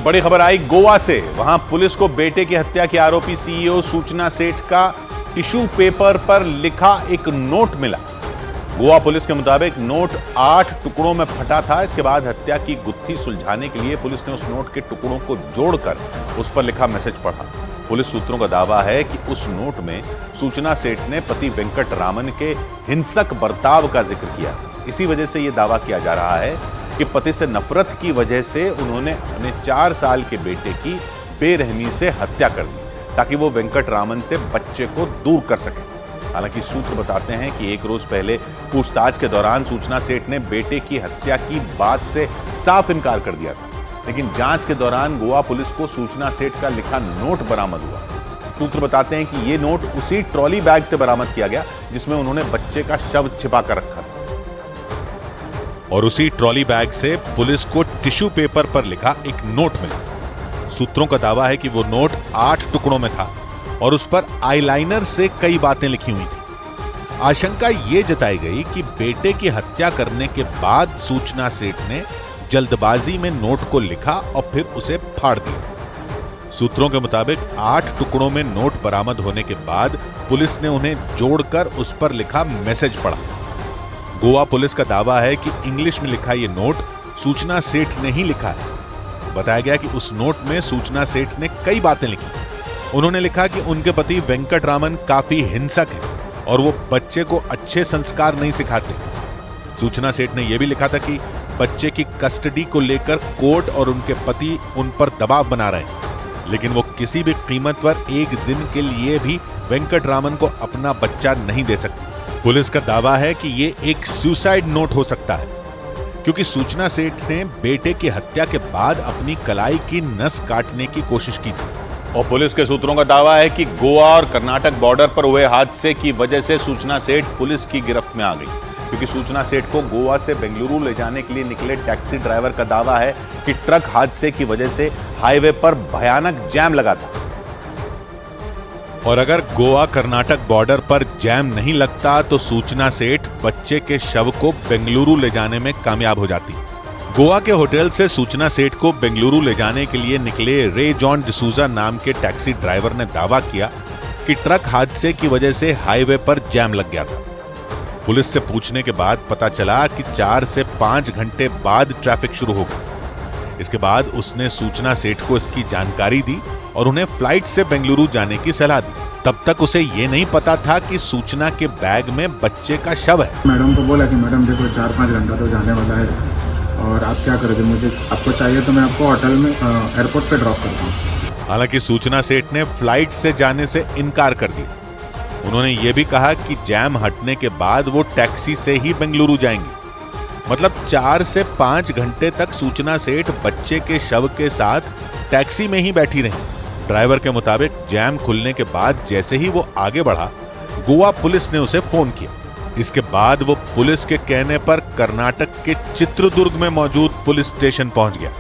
बड़ी खबर आई गोवा से। वहां पुलिस को बेटे की हत्या के आरोपी सीईओ सूचना सेठ का टिश्यू पेपर पर लिखा एक नोट मिला। गोवा पुलिस के मुताबिक नोट 8 टुकड़ों में फटा था। इसके बाद हत्या की गुत्थी सुलझाने के लिए पुलिस ने उस नोट के टुकड़ों को जोड़कर उस पर लिखा मैसेज पढ़ा। पुलिस सूत्रों का दावा है कि उस नोट में सूचना सेठ ने पति वेंकट रामन के हिंसक बर्ताव का जिक्र किया। इसी वजह से यह दावा किया जा रहा है कि पति से नफरत की वजह से उन्होंने अपने 4 साल के बेटे की बेरहमी से हत्या कर दी ताकि वो वेंकट रामन से बच्चे को दूर कर सके। हालांकि सूत्र बताते हैं कि एक रोज पहले पूछताछ के दौरान सूचना सेठ ने बेटे की हत्या की बात से साफ इनकार कर दिया था, लेकिन जांच के दौरान गोवा पुलिस को सूचना सेठ का लिखा नोट बरामद हुआ। सूत्र बताते हैं कि यह नोट उसी ट्रॉली बैग से बरामद किया गया जिसमें उन्होंने बच्चे का शव छिपा कर रखा था, और उसी ट्रॉली बैग से पुलिस को टिश्यू पेपर पर लिखा एक नोट मिला। सूत्रों का दावा है कि वो नोट 8 टुकड़ों में था और उस पर आईलाइनर से कई बातें लिखी हुई थी। आशंका ये जताई गई कि बेटे की हत्या करने के बाद सूचना सेठ ने जल्दबाजी में नोट को लिखा और फिर उसे फाड़ दिया। सूत्रों के मुताबिक 8 टुकड़ों में नोट बरामद होने के बाद पुलिस ने उन्हें जोड़कर उस पर लिखा मैसेज पढ़ा। गोवा पुलिस का दावा है कि इंग्लिश में लिखा यह नोट सूचना सेठ ने ही लिखा है। बताया गया कि उस नोट में सूचना सेठ ने कई बातें लिखी। उन्होंने लिखा कि उनके पति वेंकट रामन काफी हिंसक है और वो बच्चे को अच्छे संस्कार नहीं सिखाते। सूचना सेठ ने यह भी लिखा था कि बच्चे की कस्टडी को लेकर कोर्ट और उनके पति उन पर दबाव बना रहे हैं, लेकिन वो किसी भी कीमत पर एक दिन के लिए भी वेंकट रामन को अपना बच्चा नहीं दे सकते। पुलिस का दावा है कि ये एक सुसाइड नोट हो सकता है, क्योंकि सूचना सेठ ने बेटे की हत्या के बाद अपनी कलाई की नस काटने की कोशिश की थी। और पुलिस के सूत्रों का दावा है कि गोवा और कर्नाटक बॉर्डर पर हुए हादसे की वजह से सूचना सेठ पुलिस की गिरफ्त में आ गई, क्योंकि सूचना सेठ को गोवा से बेंगलुरु ले जाने के लिए निकले टैक्सी ड्राइवर का दावा है कि ट्रक हादसे की वजह से हाईवे पर भयानक जैम लगा था, और अगर गोवा कर्नाटक बॉर्डर पर जैम नहीं लगता तो सूचना सेठ बच्चे के शव को बेंगलुरु ले जाने में कामयाब हो जाती। गोवा के होटल से सूचना सेठ को बेंगलुरु ले जाने के लिए निकले रे जॉन डिसूजा नाम के टैक्सी ड्राइवर ने दावा किया कि ट्रक हादसे की वजह से हाईवे पर जैम लग गया था। पुलिस से पूछने के बाद पता चला कि 4 से 5 घंटे बाद ट्रैफिक शुरू हो गया। इसके बाद उसने सूचना सेठ को इसकी जानकारी दी और उन्हें फ्लाइट से बेंगलुरु जाने की सलाह दी। तब तक उसे ये नहीं पता था कि सूचना के बैग में बच्चे का शव है। मैडम को बोला कि मैडम देखो 4-5 घंटा तो जाने वाला है और आप क्या करोगे, मुझे आपको चाहिए तो मैं आपको होटल में एयरपोर्ट पे ड्रॉप करता हूँ। हालांकि सूचना सेठ ने फ्लाइट से जाने से इनकार कर दिया। उन्होंने ये भी कहा कि जैम हटने के बाद वो टैक्सी से ही बेंगलुरु जाएंगे। मतलब 4 से 5 घंटे तक सूचना सेठ बच्चे के शव के साथ टैक्सी में ही बैठी रही। ड्राइवर के मुताबिक जैम खुलने के बाद जैसे ही वो आगे बढ़ा, गोवा पुलिस ने उसे फोन किया। इसके बाद वो पुलिस के कहने पर कर्नाटक के चित्रदुर्ग में मौजूद पुलिस स्टेशन पहुंच गया।